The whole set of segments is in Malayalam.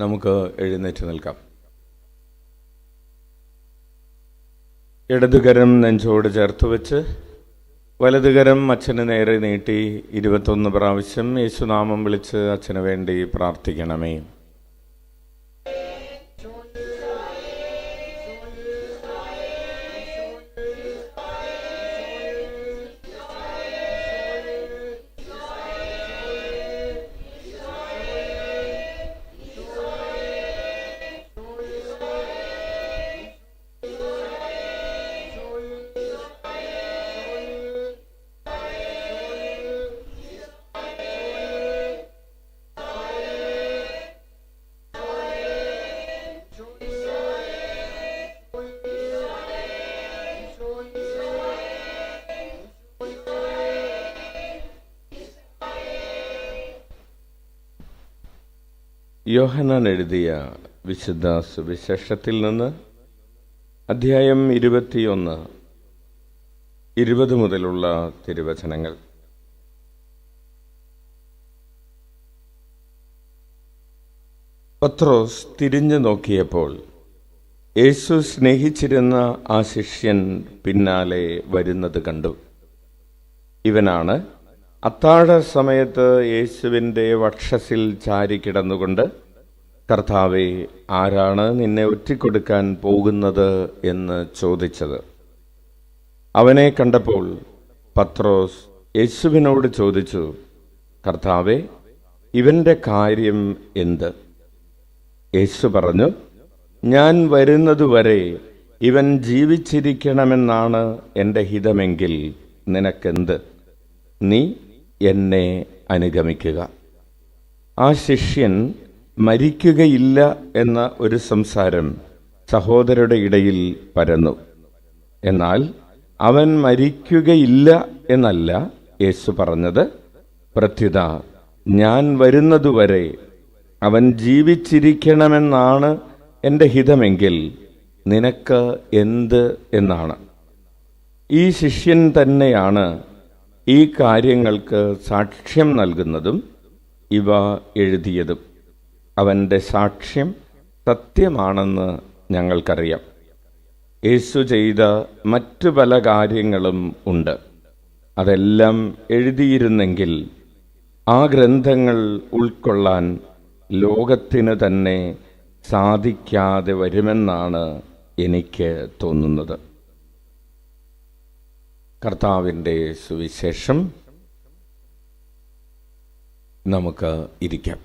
നമുക്ക് എഴുന്നേറ്റ് നിൽക്കാം. ഇടതുകരം നെഞ്ചോട് ചേർത്ത് വെച്ച് വലതുകരം അച്ഛന് നേരെ നീട്ടി 21 പ്രാവശ്യം യേശുനാമം വിളിച്ച് അച്ഛന് വേണ്ടി പ്രാർത്ഥിക്കണമേ. യോഹന്നാൻ എഴുതിയ വിശുദ്ധ സുവിശേഷത്തിൽ നിന്ന് അധ്യായം 21, 20 മുതലുള്ള തിരുവചനങ്ങൾ. പത്രോസ് തിരിഞ്ഞു നോക്കിയപ്പോൾ യേശു സ്നേഹിച്ചിരുന്ന ആ ശിഷ്യൻ പിന്നാലെ വരുന്നത് കണ്ടു. ഇവനാണ് അത്താഴ സമയത്ത് യേശുവിൻ്റെ വക്ഷസിൽ ചാരിക്കിടന്നുകൊണ്ട്, കർത്താവേ, ആരാണ് നിന്നെ ഒറ്റിക്കൊടുക്കാൻ പോകുന്നത് എന്ന് ചോദിച്ചത്. അവനെ കണ്ടപ്പോൾ പത്രോസ് യേശുവിനോട് ചോദിച്ചു, കർത്താവേ, ഇവൻ്റെ കാര്യം എന്ത്? യേശു പറഞ്ഞു, ഞാൻ വരുന്നതുവരെ ഇവൻ ജീവിച്ചിരിക്കണമെന്നാണ് എൻ്റെ ഹിതമെങ്കിൽ നിനക്കെന്ത്? നീ എന്നെ അനുഗമിക്കുക. ആ ശിഷ്യൻ മരിക്കുകയില്ല എന്ന ഒരു സംസാരം സഹോദരരുടെ ഇടയിൽ പരന്നു. എന്നാൽ അവൻ മരിക്കുകയില്ല എന്നല്ല യേശു പറഞ്ഞത്. പ്രത്യുത ഞാൻ വരുന്നതുവരെ അവൻ ജീവിച്ചിരിക്കണമെന്നാണ് എൻ്റെ ഹിതമെങ്കിൽ നിനക്ക് എന്ത് എന്നാണ്. ഈ ശിഷ്യൻ തന്നെയാണ് ഈ കാര്യങ്ങൾക്ക് സാക്ഷ്യം നൽകുന്നതും ഇവ എഴുതിയതും. അവൻ്റെ സാക്ഷ്യം സത്യമാണെന്ന് ഞങ്ങൾക്കറിയാം. യേശു ചെയ്ത മറ്റു പല കാര്യങ്ങളും ഉണ്ട്. അതെല്ലാം എഴുതിയിരുന്നെങ്കിൽ ആ ഗ്രന്ഥങ്ങൾ ഉൾക്കൊള്ളാൻ ലോകത്തിന് തന്നെ സാധിക്കാതെ വരുമെന്നാണ് എനിക്ക് തോന്നുന്നത്. കർത്താവിൻ്റെ സുവിശേഷം. നമുക്ക് ഇരിക്കാം.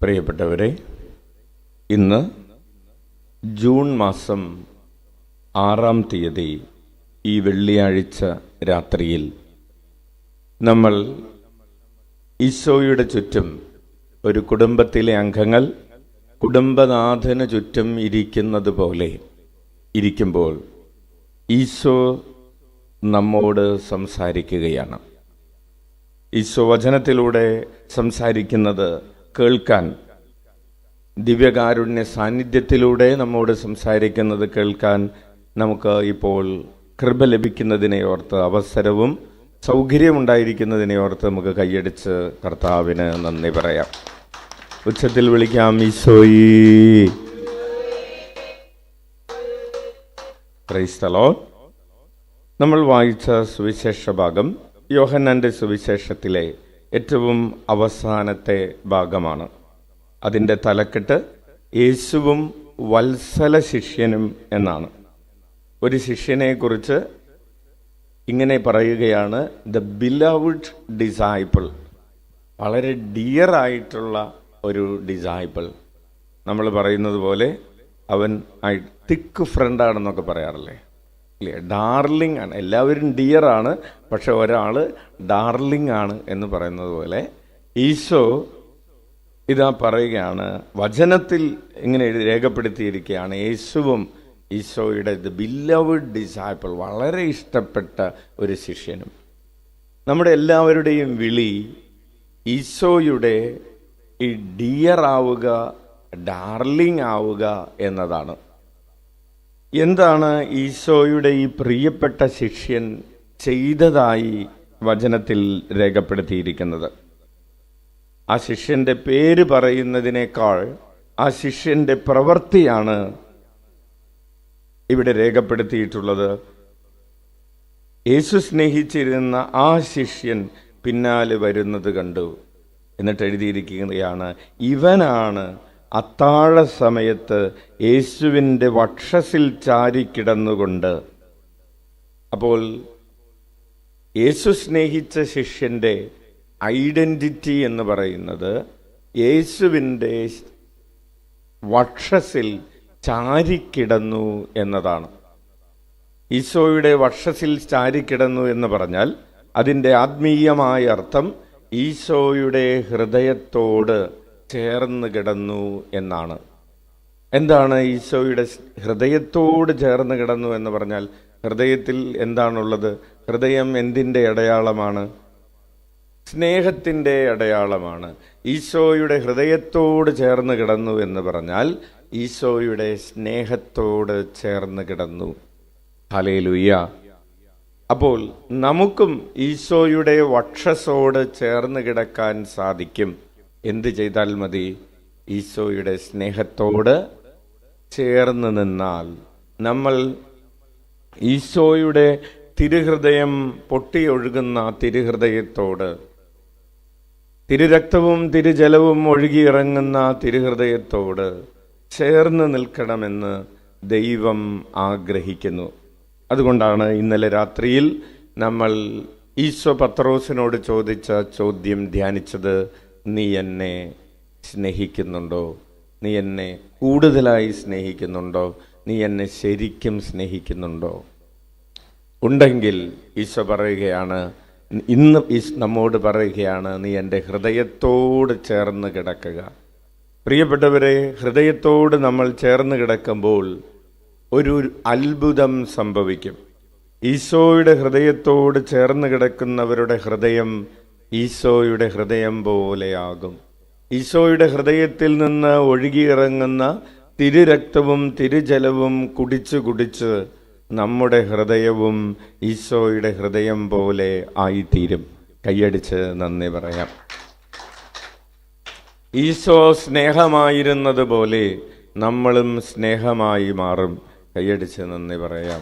പ്രിയപ്പെട്ടവരെ, ഇന്ന് ജൂൺ മാസം 6-ാം തീയതി ഈ വെള്ളിയാഴ്ച രാത്രിയിൽ നമ്മൾ ഈശോയുടെ ചുറ്റും, ഒരു കുടുംബത്തിലെ അംഗങ്ങൾ കുടുംബനാഥന് ചുറ്റും ഇരിക്കുന്നത് പോലെ ഇരിക്കുമ്പോൾ ഈശോ നമ്മോട് സംസാരിക്കുകയാണ്. ഈശോ വചനത്തിലൂടെ സംസാരിക്കുന്നത് കേൾക്കാൻ, ദിവ്യകാരുണ്യ സാന്നിധ്യത്തിലൂടെ നമ്മോട് സംസാരിക്കുന്നത് കേൾക്കാൻ നമുക്ക് ഇപ്പോൾ കൃപ ലഭിക്കുന്നതിനെ ഓർത്ത്, അവസരവും സൗകര്യമുണ്ടായിരിക്കുന്നതിനെ ഓർത്ത് നമുക്ക് കൈയടിച്ച് കർത്താവിന് നന്ദി പറയാം. ഉച്ചത്തിൽ വിളിക്കാം, ഈശോയേ. Praise the Lord. നമ്മൾ വായിച്ച സുവിശേഷ ഭാഗം യോഹന്നാൻ്റെ സുവിശേഷത്തിലെ ഏറ്റവും അവസാനത്തെ ഭാഗമാണ്. അതിൻ്റെ തലക്കെട്ട് യേശുവും വത്സല ശിഷ്യനും എന്നാണ്. ഒരു ശിഷ്യനെക്കുറിച്ച് ഇങ്ങനെ പറയുകയാണ്, ദ ബിലവ്ഡ് ഡിസൈപ്പിൾ. വളരെ ഡിയറായിട്ടുള്ള ഒരു ഡിസൈപ്പിൾ. നമ്മൾ പറയുന്നത് പോലെ അവൻ തിക്ക് ഫ്രണ്ടാണെന്നൊക്കെ പറയാറില്ലേ? ഇല്ലേ? ഡാർലിംഗ് ആണ്. എല്ലാവരും ഡിയറാണ്, പക്ഷെ ഒരാൾ ഡാർലിംഗ് ആണ് എന്ന് പറയുന്നത് പോലെ ഈശോ ഇതാ പറയുകയാണ്, വചനത്തിൽ ഇങ്ങനെ രേഖപ്പെടുത്തിയിരിക്കുകയാണ്, യേശുവും ഈശോയുടെ ദ ബിലവ്ഡ് ഡിസൈപ്പിൾ, വളരെ ഇഷ്ടപ്പെട്ട ഒരു ശിഷ്യനും. നമ്മുടെ എല്ലാവരുടെയും വിളി ഈശോയുടെ ഈ ഡിയർ ആവുക, ഡാർലിംഗ് ആവുക എന്നതാണ്. എന്താണ് ഈശോയുടെ ഈ പ്രിയപ്പെട്ട ശിഷ്യൻ ചെയ്തതായി വചനത്തിൽ രേഖപ്പെടുത്തിയിരിക്കുന്നത്? ആ ശിഷ്യന്റെ പേര് പറയുന്നതിനേക്കാൾ ആ ശിഷ്യന്റെ പ്രവൃത്തിയാണ് ഇവിടെ രേഖപ്പെടുത്തിയിട്ടുള്ളത്. യേശു സ്നേഹിച്ചിരുന്ന ആ ശിഷ്യൻ പിന്നാലെ വരുന്നത് കണ്ടു. എന്നിട്ട് എഴുതിയിരിക്കുകയാണ്, ഇവനാണ് അത്താഴ സമയത്ത് യേശുവിൻ്റെ വക്ഷസിൽ ചാരിക്കിടന്നുകൊണ്ട്. അപ്പോൾ യേശു സ്നേഹിച്ച ശിഷ്യന്റെ ഐഡന്റിറ്റി എന്ന് പറയുന്നത് യേശുവിൻ്റെ വക്ഷസിൽ ചാരിക്കിടന്നു എന്നതാണ്. ഈശോയുടെ വക്ഷസിൽ ചാരിക്കിടന്നു എന്ന് പറഞ്ഞാൽ അതിൻ്റെ ആത്മീയമായ അർത്ഥം ഈശോയുടെ ഹൃദയത്തോട് ചേർന്ന് കിടന്നു എന്നാണ്. എന്താണ് ഈശോയുടെ ഹൃദയത്തോട് ചേർന്ന് കിടന്നു എന്ന് പറഞ്ഞാൽ? ഹൃദയത്തിൽ എന്താണുള്ളത്? ഹൃദയം എന്തിൻ്റെ അടയാളമാണ്? സ്നേഹത്തിൻ്റെ അടയാളമാണ്. ഈശോയുടെ ഹൃദയത്തോട് ചേർന്ന് കിടന്നു എന്ന് പറഞ്ഞാൽ ഈശോയുടെ സ്നേഹത്തോട് ചേർന്ന് കിടന്നു. ഹല്ലേലൂയ. അപ്പോൾ നമുക്കും ഈശോയുടെ വക്ഷസോട് ചേർന്ന് കിടക്കാൻ സാധിക്കും. എന്ത് ചെയ്താൽ മതി? ഈശോയുടെ സ്നേഹത്തോട് ചേർന്ന് നിന്നാൽ. നമ്മൾ ഈശോയുടെ തിരുഹൃദയം പൊട്ടിയൊഴുകുന്ന തിരുഹൃദയത്തോട്, തിരുരക്തവും തിരുജലവും ഒഴുകിയിറങ്ങുന്ന തിരുഹൃദയത്തോട് ചേർന്ന് നിൽക്കണമെന്ന് ദൈവം ആഗ്രഹിക്കുന്നു. അതുകൊണ്ടാണ് ഇന്നലെ രാത്രിയിൽ നമ്മൾ ഈശോ പത്രോസിനോട് ചോദിച്ച ചോദ്യം ധ്യാനിച്ചത്. നീ എന്നെ സ്നേഹിക്കുന്നുണ്ടോ? നീ എന്നെ കൂടുതലായി സ്നേഹിക്കുന്നുണ്ടോ? നീ എന്നെ ശരിക്കും സ്നേഹിക്കുന്നുണ്ടോ? ഉണ്ടെങ്കിൽ ഈശോ പറയുകയാണ്, ഇന്ന് നമ്മോട് പറയുകയാണ്, നീ എൻ്റെ ഹൃദയത്തോട് ചേർന്ന് കിടക്കുക. പ്രിയപ്പെട്ടവരെ, ഹൃദയത്തോട് നമ്മൾ ചേർന്ന് കിടക്കുമ്പോൾ ഒരു അത്ഭുതം സംഭവിക്കും. ഈശോയുടെ ഹൃദയത്തോട് ചേർന്ന് കിടക്കുന്നവരുടെ ഹൃദയം ഈശോയുടെ ഹൃദയം പോലെയാകും. ഈശോയുടെ ഹൃദയത്തിൽ നിന്ന് ഒഴുകിയിറങ്ങുന്ന തിരുരക്തവും തിരുജലവും കുടിച്ച് കുടിച്ച് നമ്മുടെ ഹൃദയവും ഈശോയുടെ ഹൃദയം പോലെ ആയിത്തീരും. കൈയടിച്ച് നന്ദി പറയാം. ഈശോ സ്നേഹമായിരുന്നത് പോലെ നമ്മളും സ്നേഹമായി മാറും. കൈയടിച്ച് നന്ദി പറയാം.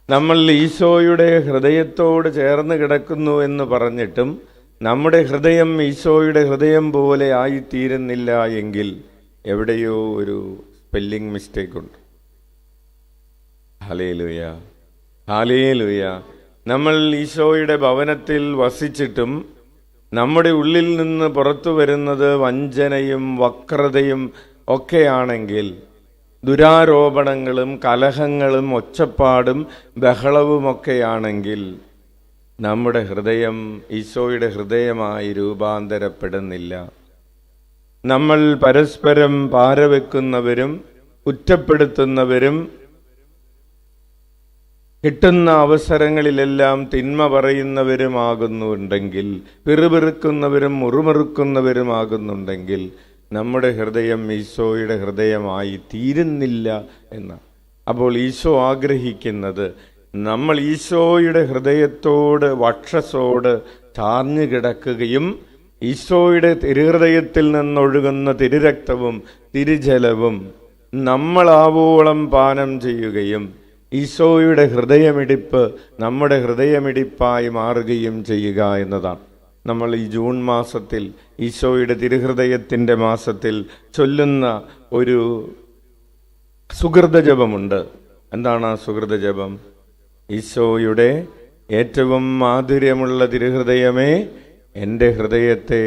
നമ്മൾ ഈശോയുടെ ഹൃദയത്തോട് ചേർന്ന് കിടക്കുന്നു എന്ന് പറഞ്ഞിട്ടും നമ്മുടെ ഹൃദയം ഈശോയുടെ ഹൃദയം പോലെ ആയിത്തീരുന്നില്ല എങ്കിൽ എവിടെയോ ഒരു സ്പെല്ലിംഗ് മിസ്റ്റേക്ക് ഉണ്ട്. Hallelujah, hallelujah. നമ്മൾ ഈശോയുടെ ഭവനത്തിൽ വസിച്ചിട്ടും നമ്മുടെ ഉള്ളിൽ നിന്ന് പുറത്തു വരുന്നത് വഞ്ചനയും വക്രതയും ഒക്കെയാണെങ്കിൽ, ദുരാരോപണങ്ങളും കലഹങ്ങളും ഒച്ചപ്പാടും ബഹളവുമൊക്കെയാണെങ്കിൽ നമ്മുടെ ഹൃദയം ഈശോയുടെ ഹൃദയമായി രൂപാന്തരപ്പെടുന്നില്ല. നമ്മൾ പരസ്പരം പാരവെക്കുന്നവരും കുറ്റപ്പെടുത്തുന്നവരും കിട്ടുന്ന അവസരങ്ങളിലെല്ലാം തിന്മ പറയുന്നവരുമാകുന്നുണ്ടെങ്കിൽ, പിറുപിറുക്കുന്നവരും മുറുമുറുക്കുന്നവരുമാകുന്നുണ്ടെങ്കിൽ നമ്മുടെ ഹൃദയം ഈശോയുടെ ഹൃദയമായി തീരുന്നില്ല എന്ന്. അപ്പോൾ ഈശോ ആഗ്രഹിക്കുന്നത് നമ്മൾ ഈശോയുടെ ഹൃദയത്തോട് വക്ഷസോട് ചാർന്നു കിടക്കുകയും ഈശോയുടെ തിരുഹൃദയത്തിൽ നിന്നൊഴുകുന്ന തിരുരക്തവും തിരുജലവും നമ്മളാവോളം പാനം ചെയ്യുകയും ഈശോയുടെ ഹൃദയമിടിപ്പ് നമ്മുടെ ഹൃദയമിടിപ്പായി മാറുകയും ചെയ്യുക എന്നതാണ്. നമ്മൾ ഈ ജൂൺ മാസത്തിൽ ഈശോയുടെ തിരുഹൃദയത്തിൻ്റെ മാസത്തിൽ ചൊല്ലുന്ന ഒരു സുഹൃത ജപമുണ്ട്. എന്താണ് ആ സുഹൃത ജപം? ഈശോയുടെ ഏറ്റവും മാധുര്യമുള്ള തിരുഹൃദയമേ, എൻ്റെ ഹൃദയത്തെ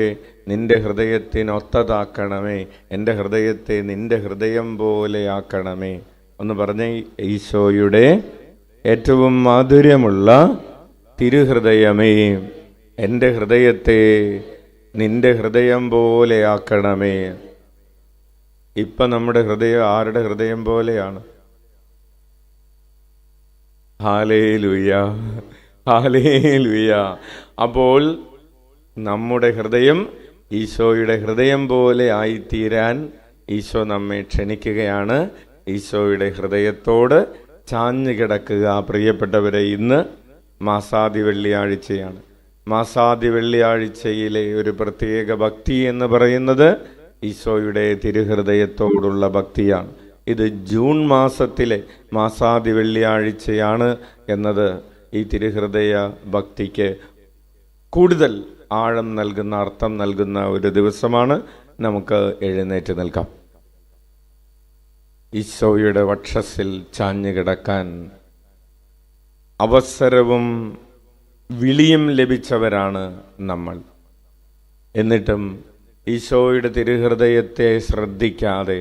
നിന്റെ ഹൃദയത്തിനൊത്തതാക്കണമേ, എൻ്റെ ഹൃദയത്തെ നിന്റെ ഹൃദയം പോലെ ആക്കണമേ. ഒന്ന് പറഞ്ഞേ, ഈശോയുടെ ഏറ്റവും മാധുര്യമുള്ള തിരുഹൃദയമേ, എൻ്റെ ഹൃദയത്തെ നിന്റെ ഹൃദയം പോലെ ആക്കണമേ. ഇപ്പം നമ്മുടെ ഹൃദയം ആരുടെ ഹൃദയം പോലെയാണ്? Hallelujah, hallelujah. അപ്പോൾ നമ്മുടെ ഹൃദയം ഈശോയുടെ ഹൃദയം പോലെ ആയിത്തീരാൻ ഈശോ നമ്മെ ക്ഷണിക്കുകയാണ്. ഈശോയുടെ ഹൃദയത്തോട് ചാഞ്ഞു കിടക്കുക. പ്രിയപ്പെട്ടവരെ, ഇന്ന് മാസാദി വെള്ളിയാഴ്ചയാണ്. മാസാദി വെള്ളിയാഴ്ചയിലെ ഒരു പ്രത്യേക ഭക്തി എന്ന് പറയുന്നത് ഈശോയുടെ തിരുഹൃദയത്തോടുള്ള ഭക്തിയാണ്. ഇത് ജൂൺ മാസത്തിലെ മാസാദി വെള്ളിയാഴ്ചയാണ് എന്നത് ഈ തിരുഹൃദയ ഭക്തിക്ക് കൂടുതൽ ആഴം നൽകുന്ന, അർത്ഥം നൽകുന്ന ഒരു ദിവസമാണ്. നമുക്ക് എഴുന്നേറ്റ് നിൽക്കാം. ഈശോയുടെ വക്ഷസ്സിൽ ചാഞ്ഞുകിടക്കാൻ അവസരവും വിളിയും ലഭിച്ചവരാണ് നമ്മൾ. എന്നിട്ടും ഈശോയുടെ തിരുഹൃദയത്തെ ശ്രദ്ധിക്കാതെ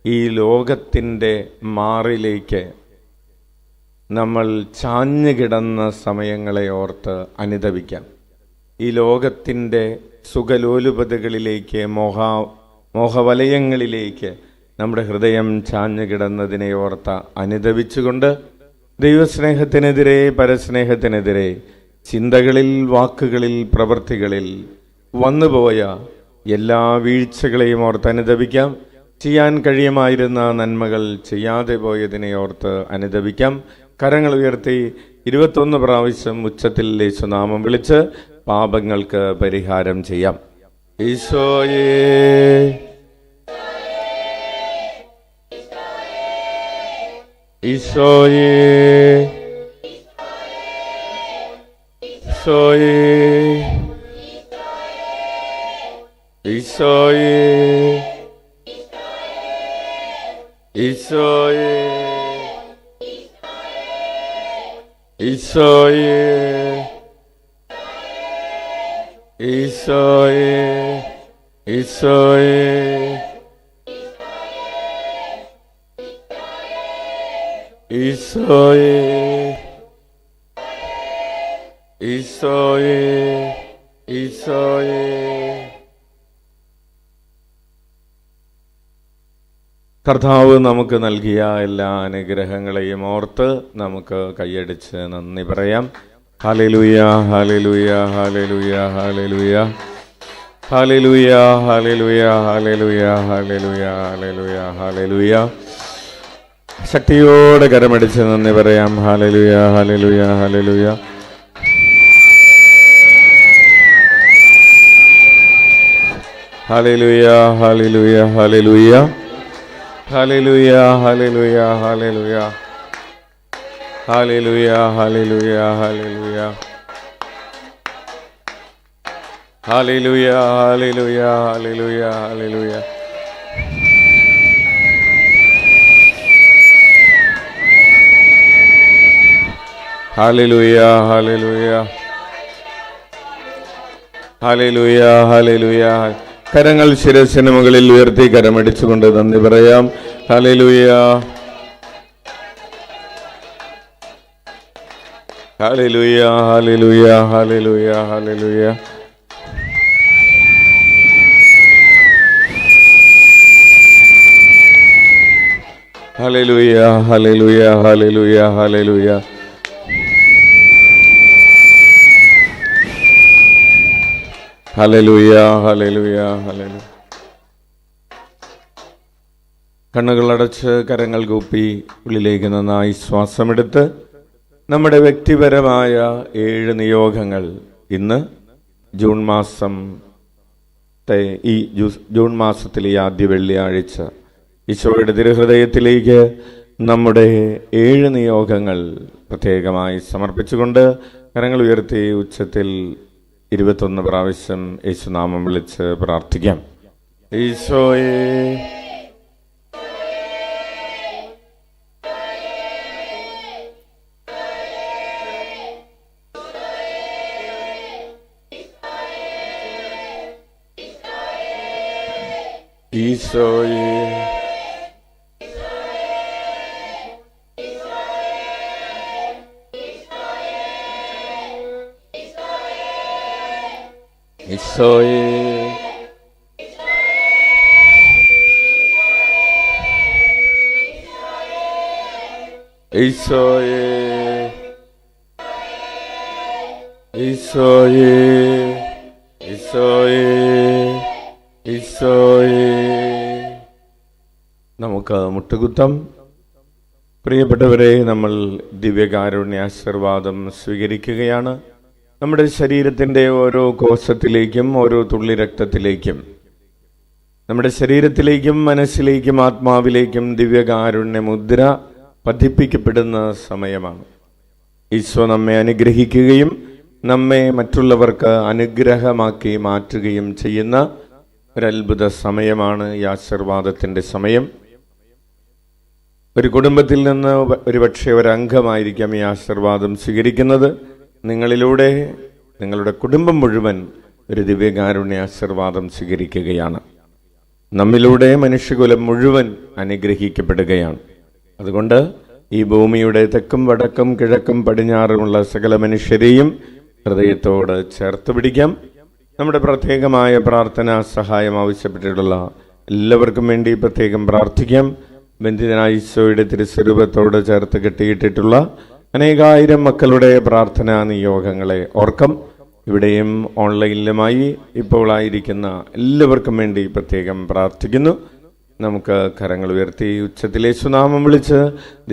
ഈ ലോകത്തിൻ്റെ മാറിലേക്ക് നമ്മൾ ചാഞ്ഞുകിടന്ന സമയങ്ങളെ ഓർത്ത് അനുതപിക്കാം. ഈ ലോകത്തിൻ്റെ സുഖലോലുപതകളിലേക്ക്, മോഹവലയങ്ങളിലേക്ക് നമ്മുടെ ഹൃദയം ചാഞ്ഞുകിടന്നതിനെ ഓർത്ത അനുതപിച്ചുകൊണ്ട് ദൈവസ്നേഹത്തിനെതിരെ, പരസ്നേഹത്തിനെതിരെ ചിന്തകളിൽ, വാക്കുകളിൽ, പ്രവൃത്തികളിൽ വന്നുപോയ എല്ലാ വീഴ്ചകളെയും ഓർത്ത് അനുതപിക്കാം. ചെയ്യാൻ കഴിയുമായിരുന്ന നന്മകൾ ചെയ്യാതെ പോയതിനെ ഓർത്ത് അനുതപിക്കാം. കരങ്ങൾ ഉയർത്തി 21 പ്രാവശ്യം ഉച്ചത്തിൽ യേശുനാമം വിളിച്ച് പാപങ്ങൾക്ക് പരിഹാരം ചെയ്യാം. ഈശോയേ, ഈശോയേ, ഈശോയേ, ഈശോയേ, ഈശോയേ, ഈശോയേ, ഈശോയേ, ഈശോയേ, ഈശോയേ, ഈശോയേ, ഈശോയേ. കർത്താവ് നമുക്ക് നൽകിയ എല്ലാ അനുഗ്രഹങ്ങളെയും ഓർത്ത് നമുക്ക് കൈയടിച്ച് നന്ദി പറയാം. Hallelujah, hallelujah, hallelujah, hallelujah, hallelujah, hallelujah, hallelujah, hallelujah, hallelujah, hallelujah. ശക്തിയോടെ കരമടിച്ച് നന്ദി പറയാം. Hallelujah, hallelujah, hallelujah. Hallelujah, hallelujah, hallelujah, hallelujah, hallelujah, hallelujah, hallelujah, hallelujah, hallelujah, hallelujah, hallelujah, hallelujah, hallelujah. Hallelujah, hallelujah, hallelujah, hallelujah. കരങ്ങൾ ശിരസിന് മുകളിൽ ഉയർത്തി കരമടിച്ചുകൊണ്ട് നന്ദി പറയാം. Hallelujah, hallelujah, hallelujah, hallelujah, hallelujah. Hallelujah, hallelujah, hallelujah, hallelujah. Hallelujah, hallelujah, hallelujah. കണ്ണുകളടച്ച് കരങ്ങൾ കൂപ്പി ഉള്ളിലേക്ക് നന്നായി ശ്വാസമെടുത്ത് നമ്മുടെ വ്യക്തിപരമായ 7 നിയോഗങ്ങൾ ഇന്ന് ജൂൺ മാസത്തിലെ ആദ്യ വെള്ളിയാഴ്ച ഈശോയുടെ തിരുഹൃദയത്തിലേക്ക് നമ്മുടെ 7 നിയോഗങ്ങൾ പ്രത്യേകമായി സമർപ്പിച്ചുകൊണ്ട് കരങ്ങൾ ഉയർത്തി ഉച്ചത്തിൽ 21 പ്രാവശ്യം യേശുനാമം വിളിച്ച് പ്രാർത്ഥിക്കാം. ഈശോയേ, ഈശോയേ, ഈശോയേ, ഈശോയേ, ഈശോയേ, ഈശോയേ, ഈശോയേ. നമുക്ക് മുട്ടുകുത്താം. പ്രിയപ്പെട്ടവരെ, നമ്മൾ ദിവ്യകാരുണ്യ ആശീർവാദം സ്വീകരിക്കുകയാണ്. നമ്മുടെ ശരീരത്തിൻ്റെ ഓരോ കോശത്തിലേക്കും ഓരോ തുള്ളി രക്തത്തിലേക്കും നമ്മുടെ ശരീരത്തിലേക്കും മനസ്സിലേക്കും ആത്മാവിലേക്കും ദിവ്യകാരുണ്യ മുദ്ര പതിപ്പിക്കപ്പെടുന്ന സമയമാണ്. ഈശോ നമ്മെ അനുഗ്രഹിക്കുകയും നമ്മെ മറ്റുള്ളവർക്ക് അനുഗ്രഹമാക്കി മാറ്റുകയും ചെയ്യുന്ന ഒരത്ഭുത സമയമാണ് ഈ ആശീർവാദത്തിൻ്റെ സമയം. ഒരു കുടുംബത്തിൽ നിന്ന് ഒരുപക്ഷെ ഒരംഗമായിരിക്കാം ഈ ആശീർവാദം സ്വീകരിക്കുന്നത്. നിങ്ങളിലൂടെ നിങ്ങളുടെ കുടുംബം മുഴുവൻ ഒരു ദിവ്യകാരുണ്യ ആശീർവാദം സ്വീകരിക്കുകയാണ്. നമ്മിലൂടെ മനുഷ്യകുലം മുഴുവൻ അനുഗ്രഹിക്കപ്പെടുകയാണ്. അതുകൊണ്ട് ഈ ഭൂമിയുടെ തെക്കും വടക്കും കിഴക്കും പടിഞ്ഞാറുമുള്ള സകല മനുഷ്യരെയും ഹൃദയത്തോട് ചേർത്ത് പിടിക്കാം. നമ്മുടെ പ്രത്യേകമായ പ്രാർത്ഥനാ സഹായം ആവശ്യപ്പെട്ടിട്ടുള്ള എല്ലാവർക്കും വേണ്ടി പ്രത്യേകം പ്രാർത്ഥിക്കാം. ബന്ധിതനായ ഈശോയുടെ തിരുസ്വരൂപത്തോട് ചേർത്ത് കെട്ടിയിട്ടിട്ടുള്ള അനേകായിരം മക്കളുടെ പ്രാർത്ഥനാ നിയോഗങ്ങളെ ഓർക്കാം. ഇവിടെയും ഓൺലൈനിലുമായി ഇപ്പോൾ ആയിരിക്കുന്ന എല്ലാവർക്കും വേണ്ടി പ്രത്യേകം പ്രാർത്ഥിക്കുന്നു. നമുക്ക് കരങ്ങൾ ഉയർത്തി ഉച്ചത്തിൽ യേശുനാമം വിളിച്ച്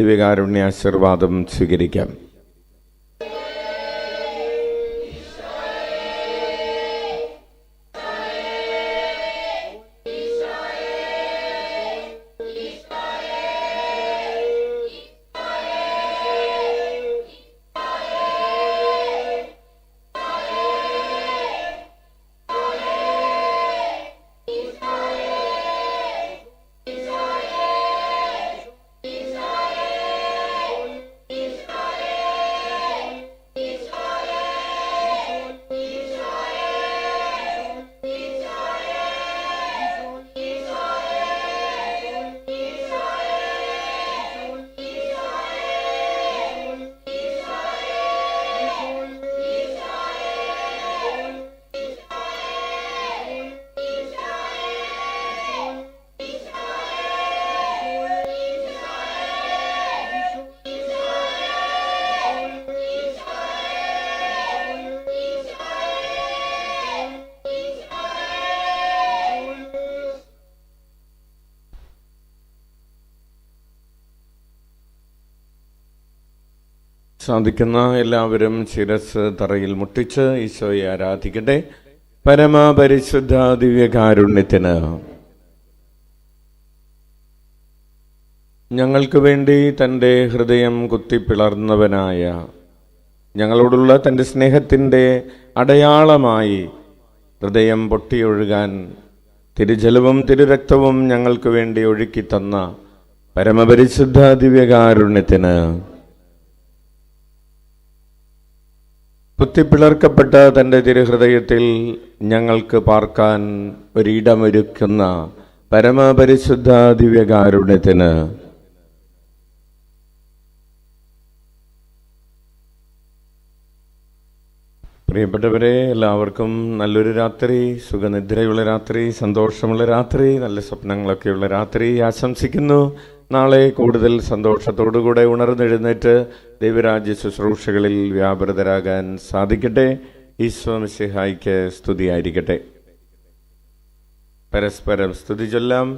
ദിവ്യകാരുണ്യ ആശീർവാദം സ്വീകരിക്കാം. സാധിക്കുന്ന എല്ലാവരും ശിരസ് തറയിൽ മുട്ടിച്ച് ഈശോയെ ആരാധിക്കട്ടെ. പരമപരിശുദ്ധ ദിവ്യകാരുണ്യത്തിന് ഞങ്ങൾക്ക് വേണ്ടി തൻ്റെ ഹൃദയം കുത്തിപ്പിളർന്നവനായ ഞങ്ങളോടുള്ള തൻ്റെ സ്നേഹത്തിൻ്റെ അടയാളമായി ഹൃദയം പൊട്ടിയൊഴുകാൻ തിരുജലവും തിരുരക്തവും ഞങ്ങൾക്ക് വേണ്ടി ഒഴുക്കി തന്ന പരമപരിശുദ്ധ ദിവ്യകാരുണ്യത്തിന് കുത്തിപ്പിളർക്കപ്പെട്ട തൻ്റെ തിരുഹൃദയത്തിൽ ഞങ്ങൾക്ക് പാർക്കാൻ ഒരിടമൊരുക്കുന്ന പരമപരിശുദ്ധ ദിവ്യകാരുണ്യത്തിന് പ്രിയപ്പെട്ടവരെ, എല്ലാവർക്കും നല്ലൊരു രാത്രി, സുഖനിദ്രയുള്ള രാത്രി, സന്തോഷമുള്ള രാത്രി, നല്ല സ്വപ്നങ്ങളൊക്കെയുള്ള രാത്രി ആശംസിക്കുന്നു. നാളെ കൂടുതൽ സന്തോഷത്തോടുകൂടെ ഉണർന്നെഴുന്നേറ്റ് ദൈവരാജ്യ ശുശ്രൂഷകളിൽ വ്യാപൃതരാകാൻ സാധിക്കട്ടെ. ഈശോ മിശിഹായ്ക്ക് സ്തുതിയായിരിക്കട്ടെ. പരസ്പരം സ്തുതി ചൊല്ലാം.